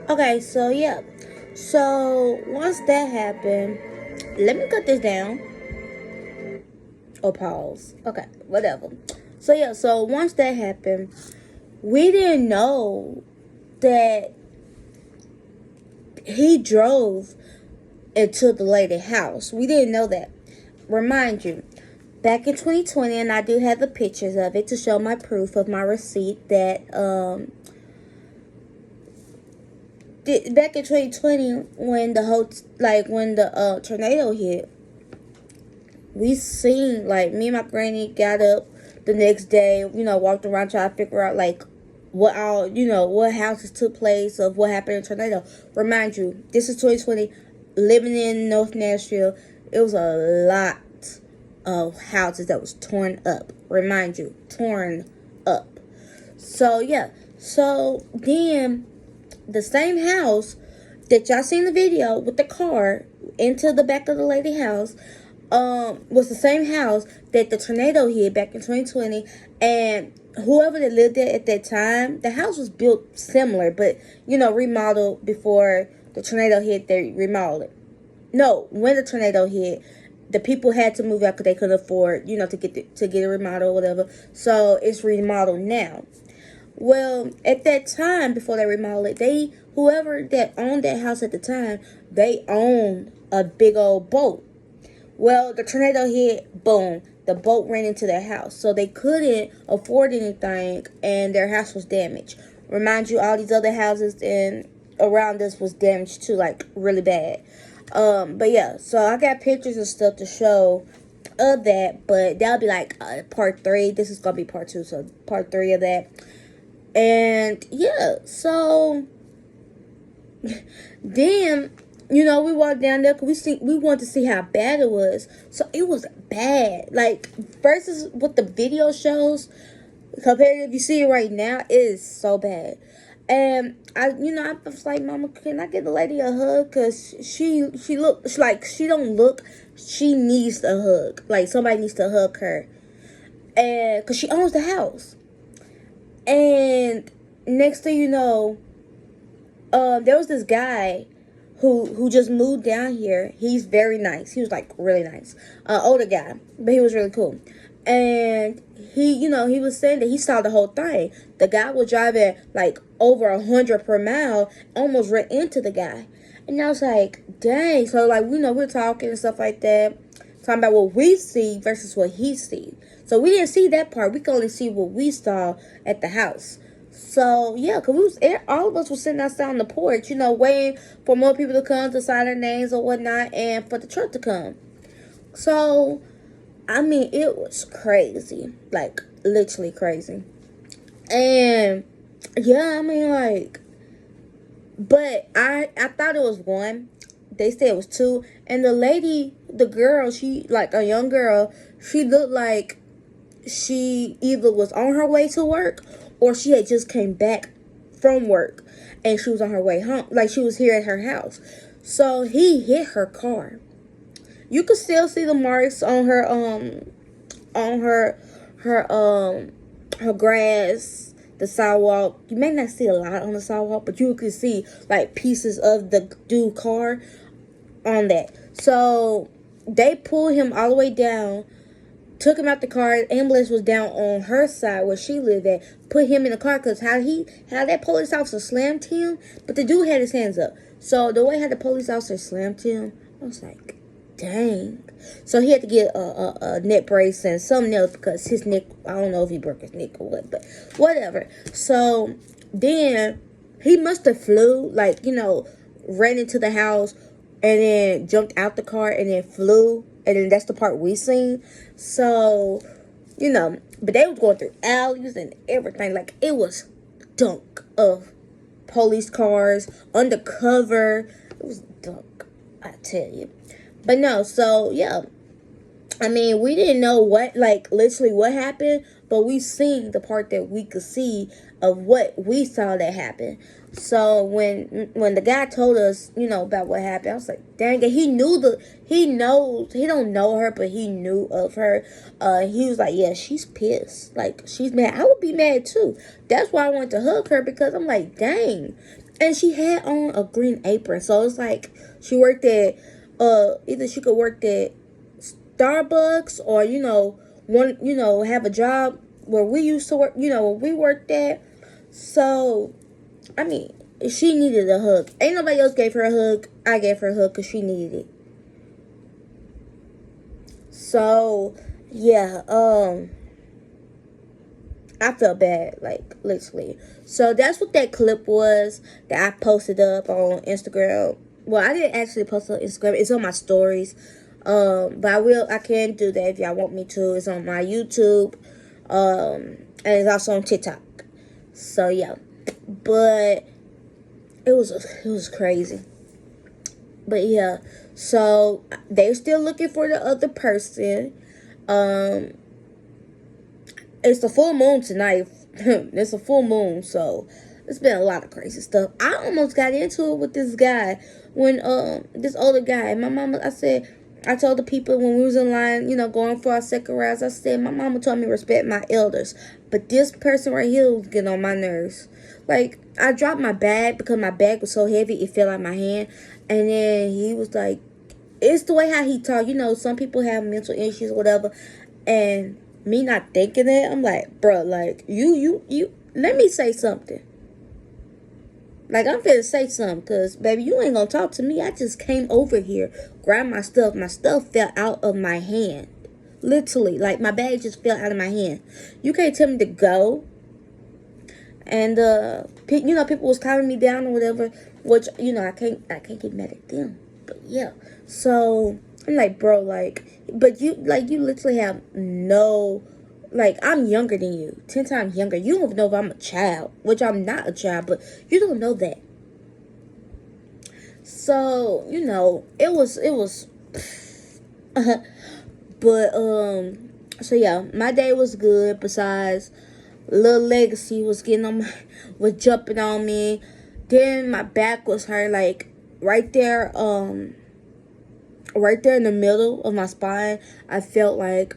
Okay, so yeah. So once that happened, let me cut this down. Or pause. Okay, whatever. So yeah, so once that happened, we didn't know that he drove into the lady house. We didn't know that. Remind you, back in 2020, and I do have the pictures of it to show my proof of my receipt that back in 2020 when the whole when the tornado hit, we seen, like, me and my granny got up the next day, walked around trying to figure out, like, what all, what houses took place of what happened in tornado. Remind you, this is 2020, living in North Nashville. It was a lot of houses that was torn up. Remind you, torn up. So, yeah. So, then, the same house that y'all seen the video with the car into the back of the lady house, was the same house that the tornado hit back in 2020, and whoever that lived there at that time, the house was built similar, but remodeled before the tornado hit. They remodeled it. No, when the tornado hit, the people had to move out because they couldn't afford, to get a remodel or whatever. So it's remodeled now. Well, at that time, before they remodeled it, whoever that owned that house at the time, they owned a big old boat. Well, the tornado hit, boom, the boat ran into their house. So they couldn't afford anything, and their house was damaged. Remind you, all these other houses around us was damaged too, like really bad. But yeah, so I got pictures and stuff to show of that, but that'll be like part 3. This is gonna be part 2, so part 3 of that. And yeah, so then we walked down there because we wanted to see how bad it was. So it was bad, like versus what the video shows. Compared to if you see it right now, it is so bad. And I was like, Mama, can I get the lady a hug? Cause she looks like she don't look. She needs a hug. Like somebody needs to hug her, and cause she owns the house. And next thing you know, there was this guy who just moved down here. He's very nice. He was like really nice. Older guy, but he was really cool. And he was saying that he saw the whole thing. The guy was driving like over 100 per mile, almost ran into the guy. And I was like, dang. So like, we're talking and stuff like that, talking about what we see versus what he see. So we didn't see that part. We could only see what we saw at the house. So yeah, cause all of us were sitting outside on the porch, waiting for more people to come to sign their names or whatnot, and for the truck to come. So, I mean, it was crazy, like literally crazy. And yeah, I mean, like, but I thought it was one. They said it was two, and the girl, she like a young girl. She looked like she either was on her way to work or she had just came back from work and she was on her way home, like she was here at her house. So he hit her car. You could still see the marks on her grass, the sidewalk. You may not see a lot on the sidewalk, but you could see like pieces of the dude car on that. So they pulled him all the way down, took him out the car. The ambulance was down on her side where she lived at. Put him in the car because how that police officer slammed him, but the dude had his hands up. So the way how the police officer slammed him, I was like, dang. So he had to get a neck brace and something else because his neck, I don't know if he broke his neck or what, but whatever. So then he must have flew, like, ran into the house and then jumped out the car and then flew. And then that's the part we seen. So, but they was going through alleys and everything. Like, it was dunk of police cars, undercover. It was dunk, I tell you. But no, so, yeah. I mean, we didn't know literally what happened, but we seen the part that we could see of what we saw that happened. So when the guy told us, about what happened, I was like, dang it, he don't know her, but he knew of her. He was like, yeah, she's pissed. Like, she's mad. I would be mad too. That's why I wanted to hug her, because I'm like, dang. And she had on a green apron. So it's like she worked at, either she could work at Starbucks or, have a job where we used to work, where we worked at. So, I mean, she needed a hug. Ain't nobody else gave her a hug. I gave her a hug because she needed it. So, yeah, I felt bad, like, literally. So, that's what that clip was that I posted up on Instagram. Well, I didn't actually post it on Instagram. It's on my stories. But I can do that if y'all want me to. It's on my YouTube. And it's also on TikTok. So, yeah. But it was crazy. But, yeah. So, they're still looking for the other person. It's the full moon tonight. It's a full moon, so it's been a lot of crazy stuff. I almost got into it with this guy when this older guy. My mama, I told the people when we was in line, going for our second rounds, I said my mama told me to respect my elders, but this person right here was getting on my nerves. Like, I dropped my bag because my bag was so heavy it fell out of my hand, and then he was like, it's the way how he talk. Some people have mental issues or whatever, and me not thinking that, I'm like, bro, like, you, let me say something. Like, I'm finna say something, because, baby, you ain't gonna talk to me. I just came over here, grabbed my stuff. My stuff fell out of my hand. Literally, like, my bag just fell out of my hand. You can't tell me to go. And, people was calling me down or whatever, which, I can't get mad at them. But, yeah. So, I'm like, bro, like, but you literally have no, like, I'm younger than you, 10 times younger. You don't know if I'm a child, which I'm not a child, but you don't know that. So, it was, but, so yeah, my day was good. Besides, Little Legacy was was jumping on me. Then my back was hurt, like, right there in the middle of my spine. I felt like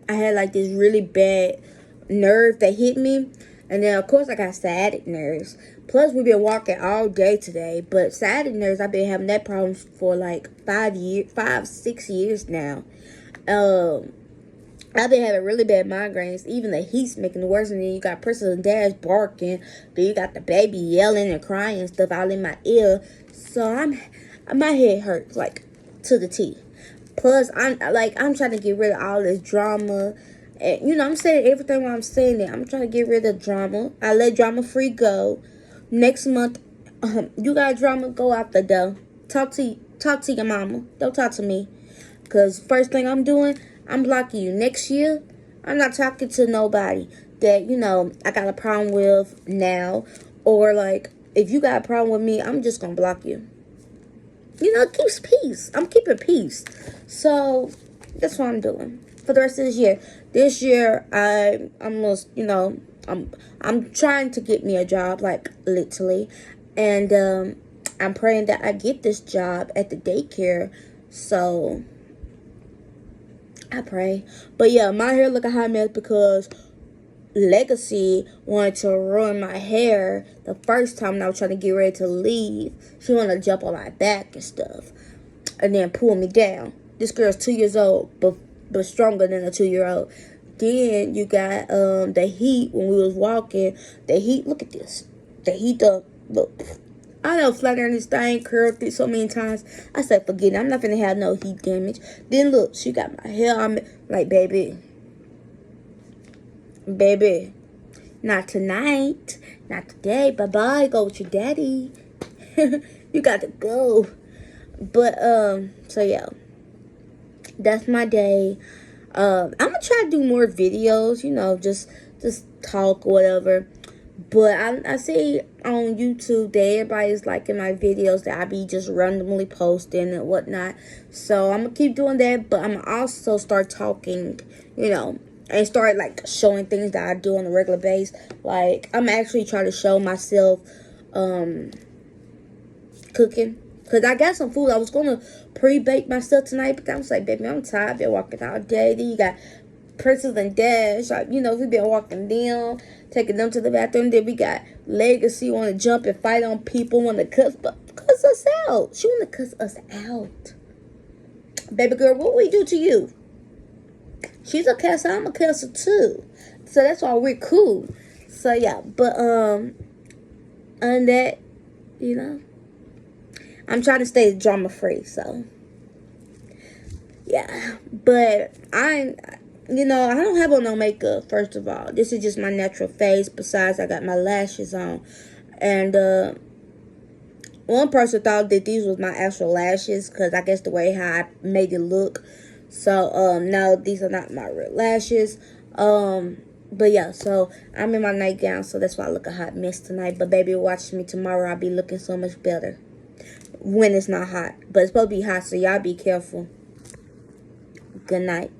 I had like this really bad nerve that hit me. And then of course I got sciatic nerves. Plus we've been walking all day today. But sciatic nerves, I've been having that problem for like 6 years now. I've been having really bad migraines. Even the heat's making it worse. And then you got Princess and Dash barking. Then you got the baby yelling and crying and stuff all in my ear. So my head hurts like to the T. Plus, I'm trying to get rid of all this drama. And, I'm saying everything while I'm saying it. I'm trying to get rid of drama. I let drama free go. Next month, you got drama, go out the door. Talk to your mama. Don't talk to me. Because first thing I'm doing, I'm blocking you. Next year, I'm not talking to nobody that, I got a problem with now. Or, like, if you got a problem with me, I'm just going to block you. It keeps peace. I'm keeping peace. So, that's what I'm doing for the rest of this year. This year, I'm almost, I'm trying to get me a job, like, literally. And, I'm praying that I get this job at the daycare. So, I pray. But, yeah, my hair look a hot mess because Legacy wanted to ruin my hair the first time I was trying to get ready to leave. She wanted to jump on my back and stuff and then pull me down. This girl's 2 years old, but stronger than a 2-year-old. Then you got the heat when we was walking. The heat, look at this. The heat, look. I know flat iron this thing, curved it so many times. I said, forget it. I'm not finna have no heat damage. Then look, she got my hair on me. Like, baby, not tonight, not today. Bye-bye. Go with your daddy. You got to go. But, so yeah, that's my day. I'm gonna try to do more videos, just talk or whatever. But I see on YouTube that everybody's liking my videos that I be just randomly posting and whatnot. So I'm gonna keep doing that, but I'm gonna also start talking, and start like showing things that I do on a regular basis. Like, I'm actually trying to show myself cooking. Because I got some food. I was going to pre-bake my stuff tonight. But I was like, baby, I'm tired. I've been walking all day. Then you got Princess and Dash. Like, you know, we been walking them, taking them to the bathroom. Then we got Legacy want to jump and fight on people, want to cuss us out. She want to cuss us out. Baby girl, what we do to you? She's a cusser, I'm a cusser too. So that's why we're cool. So yeah, but on that, you know, I'm trying to stay drama free, so yeah. But I don't have on no makeup, first of all. This is just my natural face. Besides, I got my lashes on. And one person thought that these was my actual lashes, because I guess the way how I made it look. So no, these are not my real lashes. But yeah, so I'm in my nightgown, so that's why I look a hot mess tonight. But baby, watch me tomorrow. I'll be looking so much better when it's not hot. But it's supposed to be hot, so y'all be careful. Good night.